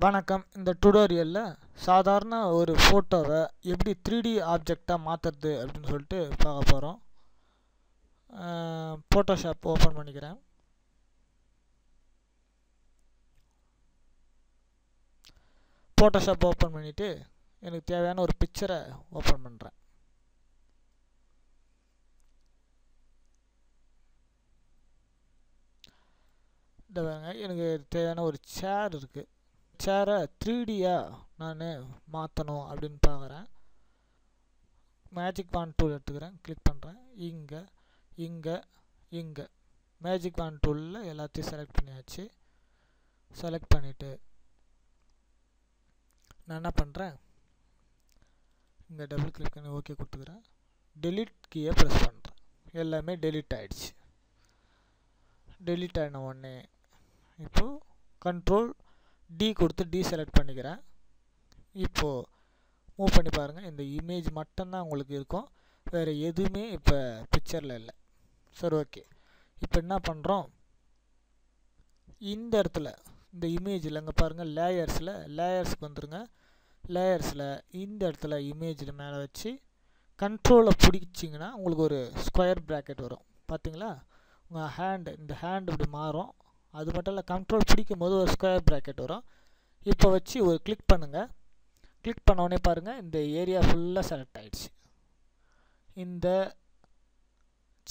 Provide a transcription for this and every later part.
வணக்கம். இந்த டுடோரியலில் சாதாரண ஒரு ஃபோட்டோவை எப்படி 3D ஆப்ஜெக்டாக மாற்றுறது அப்படின்னு சொல்லிட்டு பார்க்க போகிறோம். ஃபோட்டோஷாப் ஓப்பன் பண்ணிக்கிறேன். ஃபோட்டோஷாப் ஓப்பன் பண்ணிவிட்டு எனக்கு தேவையான ஒரு பிக்சரை ஓப்பன் பண்ணுறேன். எனக்கு தேவையான ஒரு சேர் இருக்குது. சேரை 3Dயாக நான் மாற்றணும் அப்படின்னு பார்க்குறேன். மேஜிக் வாண்ட் டூல் எடுத்துக்கிறேன், கிளிக் பண்ணுறேன். இங்கே மேஜிக் வாண்ட் டூலில் எல்லாத்தையும் செலக்ட் பண்ணியாச்சு. செலக்ட் பண்ணிவிட்டு நான் என்ன பண்ணுறேன், இங்கே டபுள் கிளிக் பண்ணி ஓகே கொடுத்துக்கிறேன். டெலிட் கீயை ப்ரெஸ் பண்ணுறேன். எல்லாமே டெலிட் ஆகிடுச்சு. டெலிட் ஆகின உடனே இப்போது கண்ட்ரோல் டி கொடுத்து டீசெலக்ட் பண்ணிக்கிறேன். இப்போது மூவ் பண்ணி பாருங்கள். இந்த இமேஜ் மட்டும்தான் உங்களுக்கு இருக்கும், வேறு எதுவுமே இப்போ பிக்சரில் இல்லை. சரி, ஓகே. இப்போ என்ன பண்ணுறோம், இந்த இடத்துல இந்த இமேஜில் இங்கே பாருங்கள், லேயர்ஸ்க்கு வந்துடுங்க. லேயர்ஸில் இந்த இடத்துல இமேஜில் மேலே வச்சு கண்ட்ரோலை பிடிச்சிங்கன்னா உங்களுக்கு ஒரு ஸ்கொயர் ப்ராக்கெட் வரும். பார்த்தீங்களா, உங்கள் இந்த ஹேண்ட் இப்படி மாறும். அது மட்டும் இல்லை, கண்ட்ரோல் பிடிக்கும் போது ஒரு ஸ்கொயர் ப்ராக்கெட் வரும். இப்போ வச்சு ஒரு கிளிக் பண்ணுங்கள். கிளிக் பண்ணோடனே பாருங்கள், இந்த ஏரியா ஃபுல்லாக செலக்ட் ஆகிடுச்சு. இந்த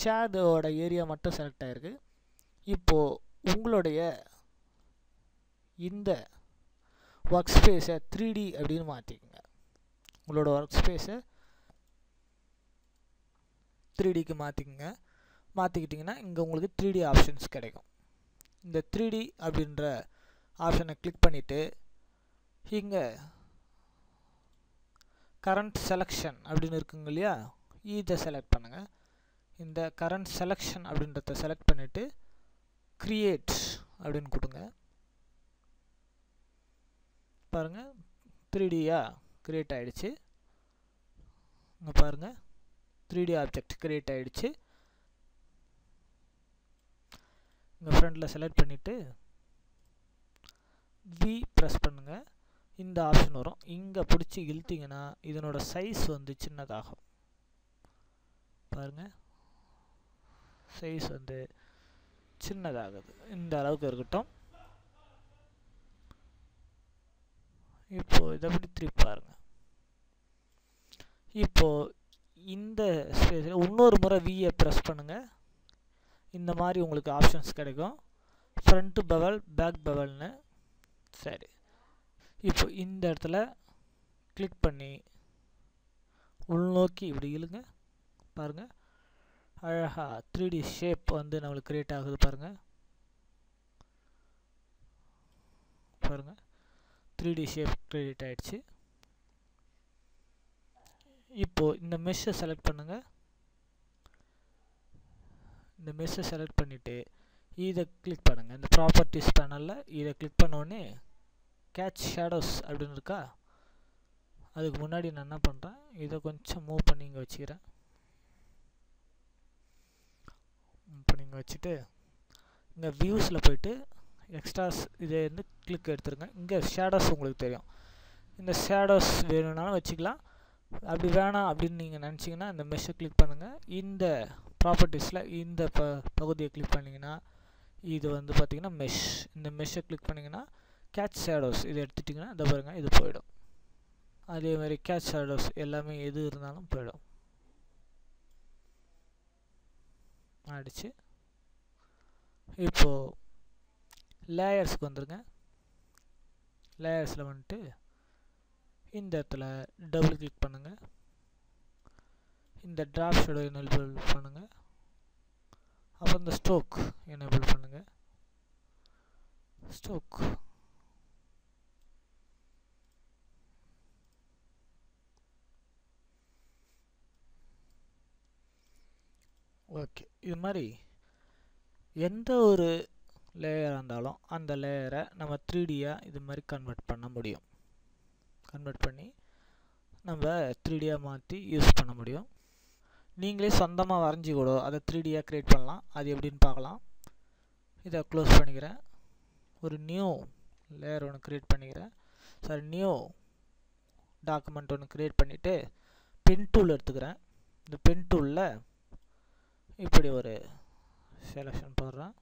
சேரோட ஏரியா மட்டும் செலக்ட் ஆகிருக்கு. இப்போது உங்களுடைய இந்த ஒர்க் ஸ்பேஸை 3D அப்படின்னு மாற்றிக்கோங்க. உங்களோட ஒர்க் ஸ்பேஸை 3Dக்கு மாற்றிக்கோங்க. மாற்றிக்கிட்டிங்கன்னா இங்கே உங்களுக்கு 3D ஆப்ஷன்ஸ் கிடைக்கும். இந்த 3D அப்படின்ற ஆப்ஷனை கிளிக் பண்ணிவிட்டு இங்கே கரண்ட் செலெக்ஷன் அப்படின்னு இருக்குங்க இல்லையா, இதை செலக்ட் பண்ணுங்கள். இந்த கரண்ட் செலெக்ஷன் அப்படின்றத செலக்ட் பண்ணிவிட்டு கிரியேட் அப்படின்னு கொடுங்க. பாருங்கள், 3Dயாக கிரியேட் ஆகிடுச்சு. இங்கே பாருங்கள், 3D ஆப்ஜெக்ட் கிரியேட் ஆகிடுச்சு. இங்கே ஃப்ரண்டில் செலக்ட் பண்ணிவிட்டு வி ப்ரெஸ் பண்ணுங்கள். இந்த ஆப்ஷன் வரும். இங்கே பிடிச்சி இழுத்திங்கன்னா இதனோட சைஸ் வந்து சின்னதாகும். பாருங்கள், சைஸ் வந்து சின்னதாகுது. இந்த அளவுக்கு இருக்கட்டும். இப்போது இதை அப்படி திருப்பி பாருங்கள். இப்போது இந்த ஸ்பேஸில் இன்னொரு முறை வியை ப்ரெஸ் பண்ணுங்கள். இந்த மாதிரி உங்களுக்கு ஆப்ஷன்ஸ் கிடைக்கும், ஃப்ரண்ட்டு பெவல், பேக் பெவல்னு. சரி, இப்போ இந்த இடத்துல கிளிக் பண்ணி உள்நோக்கி இப்படி இழுங்க. பாருங்கள், அழகாக 3D ஷேப் வந்து நம்மளுக்கு கிரியேட் ஆகுது. பாருங்கள் 3D ஷேப் கிரியேட் ஆகிடுச்சு. இப்போது இந்த மெஷ்ஷை செலக்ட் பண்ணுங்கள். இந்த மெஷ்ஷை செலக்ட் பண்ணிவிட்டு இதை கிளிக் பண்ணுங்கள். இந்த ப்ராப்பர்ட்டிஸ் பேனலில் இதை கிளிக் பண்ணோடனே கேட்ச் ஷேடோஸ் அப்படின்னு இருக்கா, அதுக்கு முன்னாடி நான் என்ன பண்ணுறேன், இதை கொஞ்சம் மூவ் பண்ணி இங்கே வச்சுக்கிறேன். இப்போ நீங்கள் வச்சுட்டு இங்கே வியூஸில் போய்ட்டு எக்ஸ்ட்ராஸ் இதை வந்து கிளிக் எடுத்துருங்க. இங்கே ஷேடோஸ் உங்களுக்கு தெரியும். இந்த ஷேடோஸ் வேணும்னாலும் வச்சுக்கலாம். அப்படி வேணாம் அப்படின்னு நீங்கள் நினச்சிங்கன்னா இந்த மெஷ்ஷை கிளிக் பண்ணுங்கள். இந்த ப்ராப்பர்ட்டிஸில் இந்த பகுதியை கிளிக் பண்ணிங்கன்னா இது வந்து பார்த்திங்கன்னா மெஷ். இந்த மெஷ்ஷை கிளிக் பண்ணிங்கன்னா கேட்ச் ஷேடோஸ் இதை எடுத்துட்டிங்கன்னா இதை பாருங்கள், இது போயிடும். அதே மாதிரி கேட்ச் ஷேடோஸ் எல்லாமே எது இருந்தாலும் போயிடும். ஆயிடுச்சு. இப்போது லேயர்ஸ்க்கு வந்துடுங்க. லேயர்ஸில் வந்துட்டு இந்த இடத்துல டபுள் கிளிக் பண்ணுங்கள். இந்த டிராப் ஷேடோ எனேபிள் பண்ணுங்கள். அப்புறம் இந்த ஸ்ட்ரோக் எனேபிள் பண்ணுங்கள். Stroke okay. இது மாதிரி எந்த ஒரு லேயராக இருந்தாலும் அந்த லேயரை நம்ம 3Dயாக இது மாதிரி கன்வெர்ட் பண்ண முடியும். கன்வெர்ட் பண்ணி நம்ம 3Dயாக மாற்றி யூஸ் பண்ண முடியும். நீங்களே சொந்தமாக வரைஞ்சி கூட அதை 3Dயாக க்ரியேட் பண்ணலாம். அது எப்படின்னு பார்க்கலாம். இதை க்ளோஸ் பண்ணிக்கிறேன். ஒரு நியூ லேயர் ஒன்று க்ரியேட் பண்ணிக்கிறேன். சாரி, நியூ டாக்குமெண்ட் ஒன்று க்ரியேட் பண்ணிவிட்டு பென் டூல் எடுத்துக்கிறேன். இந்த பென் டூலில் இப்படி ஒரு செலெக்ஷன் போடுறேன்.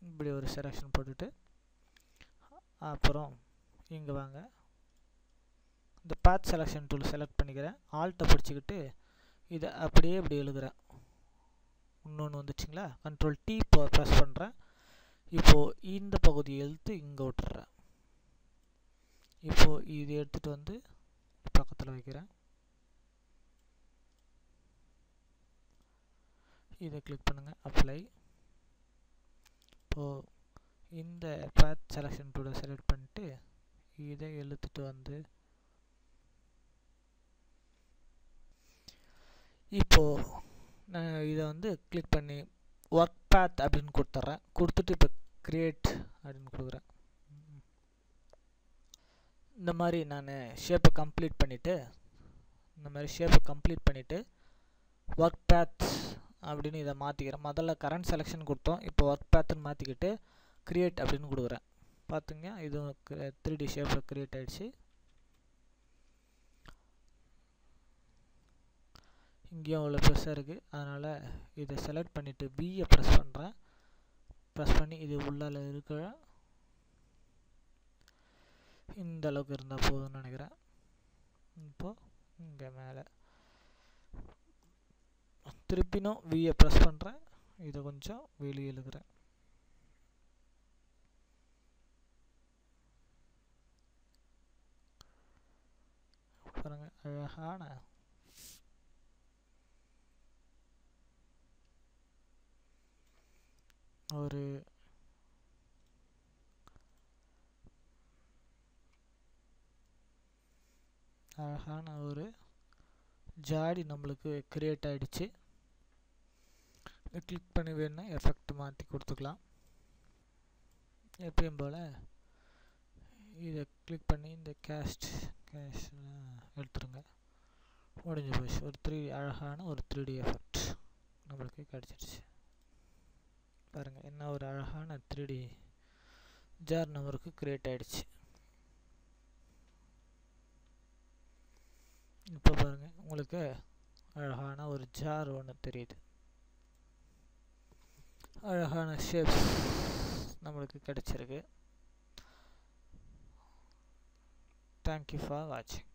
இப்படி ஒரு செலெக்ஷன் போட்டுட்டு அப்புறம் இங்கே வாங்க, இந்த பாத் செலெக்ஷன் டூல் செலக்ட் பண்ணிக்கிறேன். ஆல்ட்டை பிடிச்சிக்கிட்டு இதை அப்படியே இப்படி எழுதுகிறேன். இன்னொன்று வந்துச்சுங்களா, கண்ட்ரோல் T ப்ரெஸ் பண்ணுறேன். இப்போது இந்த பகுதியை எழுத்து இங்கே விட்டுறேன். இப்போது இது எடுத்துகிட்டு வந்து பக்கத்தில் வைக்கிறேன். இதை கிளிக் பண்ணுங்கள், அப்ளை. இப்போது இந்த பாத் செலெக்ஷன் டூலை செலக்ட் பண்ணிட்டு இதை எழுத்துட்டு வந்து இப்போது நான் இதை வந்து கிளிக் பண்ணி ஒர்க் பாத் அப்படின்னு கொடுத்துட்றேன். கொடுத்துட்டு இப்போ கிரியேட் அப்படின்னு கொடுக்குறேன். இந்த மாதிரி நான் ஷேப்பை கம்ப்ளீட் பண்ணிவிட்டு ஒர்க் பாத் அப்படின்னு இதை மாற்றிக்கிறேன். முதல்ல கரண்ட் செலெக்ஷன் கொடுத்தோம், இப்போ ஒர்க் பாத்துன்னு மாற்றிக்கிட்டு கிரியேட் அப்படின்னு கொடுக்குறேன். பார்த்துங்க, இது 3D ஷேப்பில் கிரியேட் ஆகிடுச்சு. இங்கேயும் அவ்வளோ பெருசாக இருக்குது, அதனால் இதை செலக்ட் பண்ணிவிட்டு பியை ப்ரெஸ் பண்ணுறேன். ப்ரெஸ் பண்ணி இது உள்ளால இருக்கிற இந்த அளவுக்கு இருந்தால் போதும்னு நினைக்கிறேன். இப்போது இங்கே மேலே திருப்பினும் வியை ப்ரெஸ் பண்ணுறேன். இதை கொஞ்சம் வெளியே இழுக்கிறேன். பாருங்க, அழகான ஒரு ஜாடி நம்மளுக்கு கிரியேட் ஆகிடுச்சு. கிளிக் பண்ணி வேணும்னா எஃபெக்ட் மாற்றி கொடுத்துக்கலாம். எப்பயும் போல் இதை கிளிக் பண்ணி இந்த கேஷ் எடுத்துருங்க. முடிஞ்சு போச்சு. ஒரு அழகான ஒரு 3D எஃபெக்ட் நம்மளுக்கு கிடச்சிடுச்சு. பாருங்கள், என்ன ஒரு அழகான 3D ஜார் நம்மளுக்கு கிரியேட் ஆகிடுச்சு. இப்போ பாருங்கள், உங்களுக்கு அழகான ஒரு ஜார் ஒன்று தெரியுது. அழகான ஷேப்ஸ் நம்மளுக்கு கிடைச்சிருக்கு. தேங்க்யூ ஃபார் வாட்சிங்.